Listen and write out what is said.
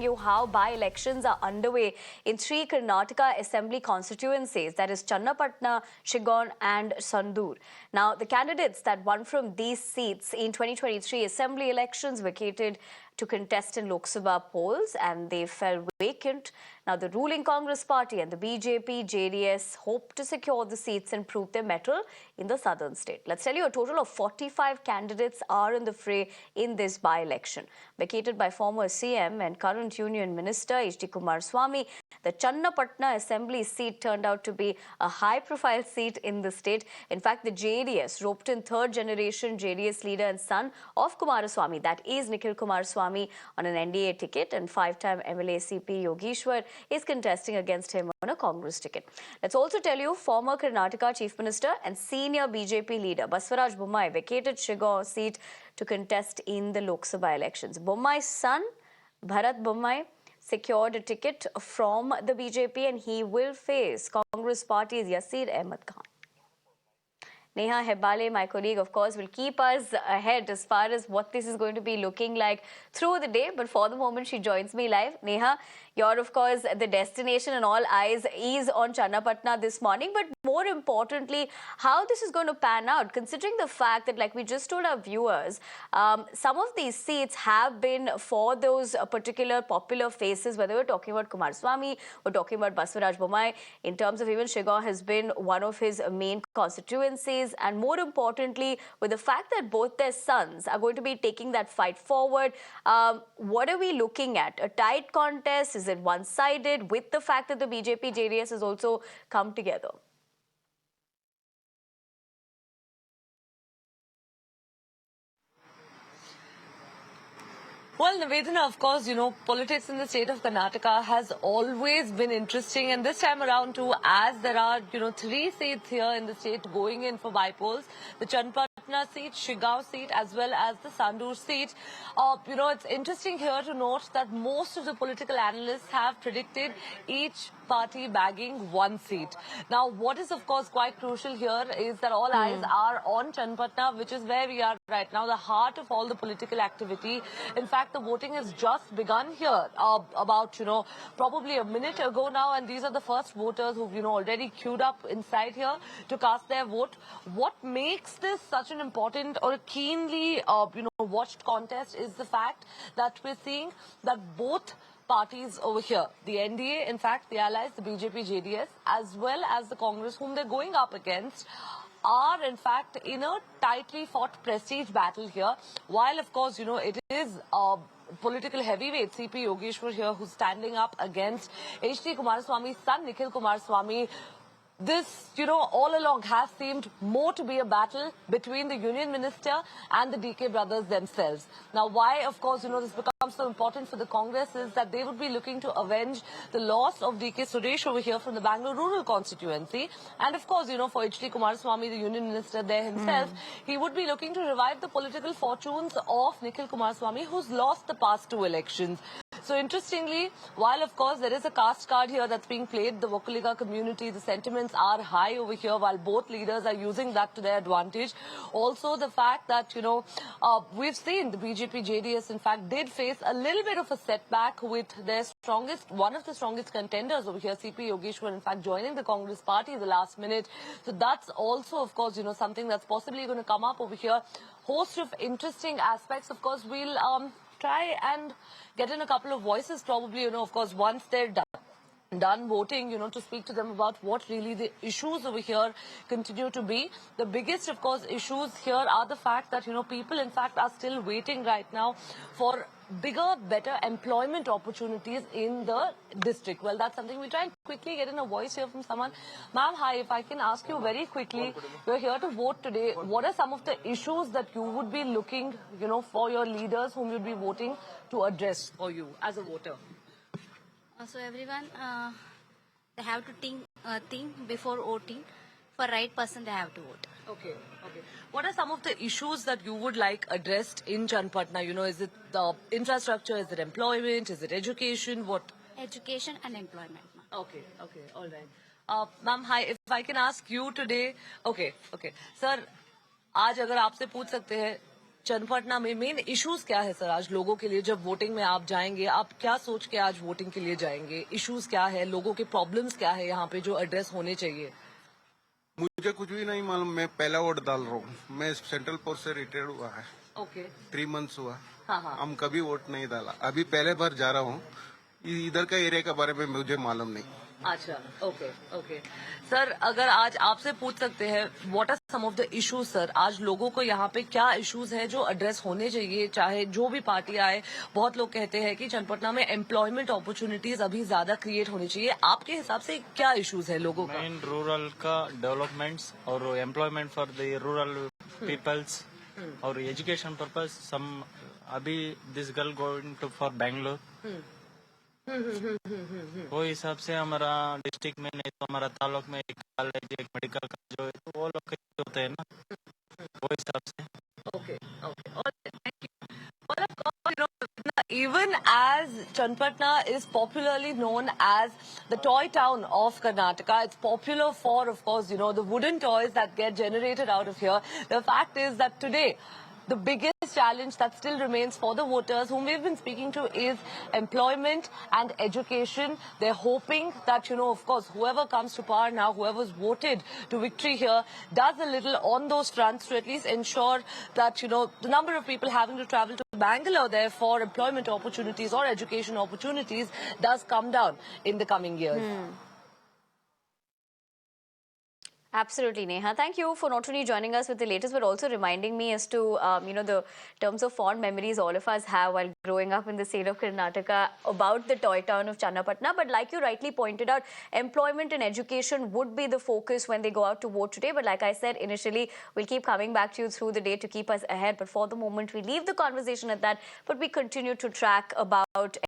you how by-elections are underway in three Karnataka Assembly constituencies, that is Channapatna, Shigaon and Sandur. Now, the candidates that won from these seats in 2023 Assembly elections vacated to contest in Lok Sabha polls and they fell vacant. Now, the ruling Congress party and the BJP, JDS hope to secure the seats and prove their mettle in the southern state. Let's tell you, a total of 45 candidates are in the fray in this by-election. Vacated by former CM and current Union Minister H.D. Kumaraswamy, the Channapatna Assembly seat turned out to be a high-profile seat in the state. In fact, the JDS roped in third-generation JDS leader and son of Kumaraswamy, that is Nikhil Kumaraswamy, on an NDA ticket, and five-time MLA CP Yogeshwar is contesting against him on a Congress ticket. Let's also tell you, former Karnataka Chief Minister and senior BJP leader Basavaraj Bommai vacated Shigaon seat to contest in the Lok Sabha elections. Bommai's son, Bharat Bommai, secured a ticket from the BJP and he will face Congress party's Yasir Ahmed Khan. Neha Hebale, my colleague, of course, will keep us ahead as far as what this is going to be looking like through the day. But for the moment, she joins me live. Neha, you're, of course, the destination and all eyes is on Channapatna this morning. But more importantly, how this is going to pan out, considering the fact that, like we just told our viewers, some of these seats have been for those particular popular faces, whether we're talking about Kumaraswamy, we're talking about Basavaraj Bommai. In terms of even Shigaon has been one of his main constituencies. And more importantly, with the fact that both their sons are going to be taking that fight forward, what are we looking at? A tight contest? Is it one-sided with the fact that the BJP, JDS has also come together? Well, Nivedana, of course, politics in the state of Karnataka has always been interesting. And this time around, too, as there are, three seats here in the state going in for bypolls, the Channapatna seat, Shigaon seat, as well as the Sandur seat. It's interesting here to note that most of the political analysts have predicted each party bagging one seat. Now, what is, of course, quite crucial here is that all eyes are on Channapatna, which is where we are right now, the heart of all the political activity. In fact, the voting has just begun here about, probably a minute ago now, and these are the first voters who've, already queued up inside here to cast their vote. What makes this such an important or a keenly, watched contest is the fact that we're seeing that both parties over here, the NDA, in fact, the allies, the BJP, JDS, as well as the Congress, whom they're going up against, are in fact in a tightly fought prestige battle here. While, of course, it is political heavyweight CP Yogeshwar here who's standing up against H.D. Kumaraswamy's son, Nikhil Kumaraswamy. This, all along has seemed more to be a battle between the Union Minister and the DK brothers themselves. Now, why, of course, this becomes so important for the Congress is that they would be looking to avenge the loss of DK Suresh over here from the Bangalore rural constituency. And, of course, for H.D. Kumaraswamy, the Union Minister there himself, he would be looking to revive the political fortunes of Nikhil Kumaraswamy, who's lost the past two elections. So, interestingly, while, of course, there is a caste card here that's being played, the Vokkaliga community, the sentiments are high over here while both leaders are using that to their advantage. Also, the fact that, we've seen the BJP, JDS, in fact, did face a little bit of a setback with their one of the strongest contenders over here, CP Yogeshwar, in fact, joining the Congress party in the last minute. So, that's also, of course, something that's possibly going to come up over here. Host of interesting aspects. Of course, we'll try and get in a couple of voices probably, of course, once they're done voting, to speak to them about what really the issues over here continue to be. The biggest, of course, issues here are the fact that, people, in fact, are still waiting right now for bigger, better employment opportunities in the district. Well, that's something we try and quickly get in a voice here from someone. Ma'am, hi, if I can ask you very quickly, you're here to vote today. What are some of the issues that you would be looking, for your leaders whom you'd be voting to address for you as a voter? So everyone, they have to think before voting. For right person, they have to vote. Okay. What are some of the issues that you would like addressed in Channapatna? Is it the infrastructure? Is it employment? Is it education? What? Education and employment. Okay, all right. Ma'am, hi, if I can ask you today. Okay. Sir, आज अगर आपसे पूछ सकते हैं चन्नपटना में main issues क्या है sir आज लोगों के लिए? जब वोटिंग में आप जाएंगे, आप क्या सोच के आज वोटिंग के लिए जाएंगे? इश्यूज क्या है, लोगों के प्रॉब्लम्स क्या है यहाँ पे जो एड्रेस होने चाहिए? मुझे कुछ भी नहीं मालूम, मैं पहला वोट डाल रहा हूँ। मैं सेंट्रल फोर्स से रिटायर्ड हुआ है, ओके 3 मंथ्स हुआ। हाँ। हम कभी वोट नहीं डाला, अभी पहले बार जा रहा हूँ। इधर का एरिया के बारे में मुझे मालूम नहीं। अच्छा, ओके सर, अगर आज आपसे पूछ सकते हैं what are some of the issues sir, आज लोगों को यहाँ पे क्या इश्यूज हैं जो एड्रेस होने चाहिए, चाहे जो भी पार्टी आए? बहुत लोग कहते हैं कि चन्नपटना में एम्प्लॉयमेंट अपॉर्चुनिटीज अभी ज्यादा क्रिएट होनी चाहिए। आपके हिसाब से क्या इश्यूज है लोगों का? मेन रूरल का डेवलपमेंट्स और employment for the rural peoples और एजुकेशन पर्पस। सम अभी this girl going to for Bangalore, वो हिसाब से हमारा डिस्ट्रिक्ट में नहीं तो हमारा तालुक में एक कॉलेज, एक मेडिकल का जो है तो वो लोग होते हैं ना, वो हिसाब से। Okay. All right, thank you. Well, of course, you know, even as Channapatna is popularly known as the toy town of Karnataka, it's popular for, of course, you know, the wooden toys that get generated out of here. The fact is that today, the biggest challenge that still remains for the voters whom we've been speaking to is employment and education. They're hoping that, you know, of course, whoever comes to power now, whoever's voted to victory here, does a little on those fronts to at least ensure that, you know, the number of people having to travel to Bangalore there for employment opportunities or education opportunities does come down in the coming years. Absolutely, Neha. Thank you for not only joining us with the latest, but also reminding me as to, you know, the terms of fond memories all of us have while growing up in the state of Karnataka about the toy town of Channapatna. But like you rightly pointed out, employment and education would be the focus when they go out to vote today. But like I said initially, we'll keep coming back to you through the day to keep us ahead. But for the moment, we leave the conversation at that. But we continue to track about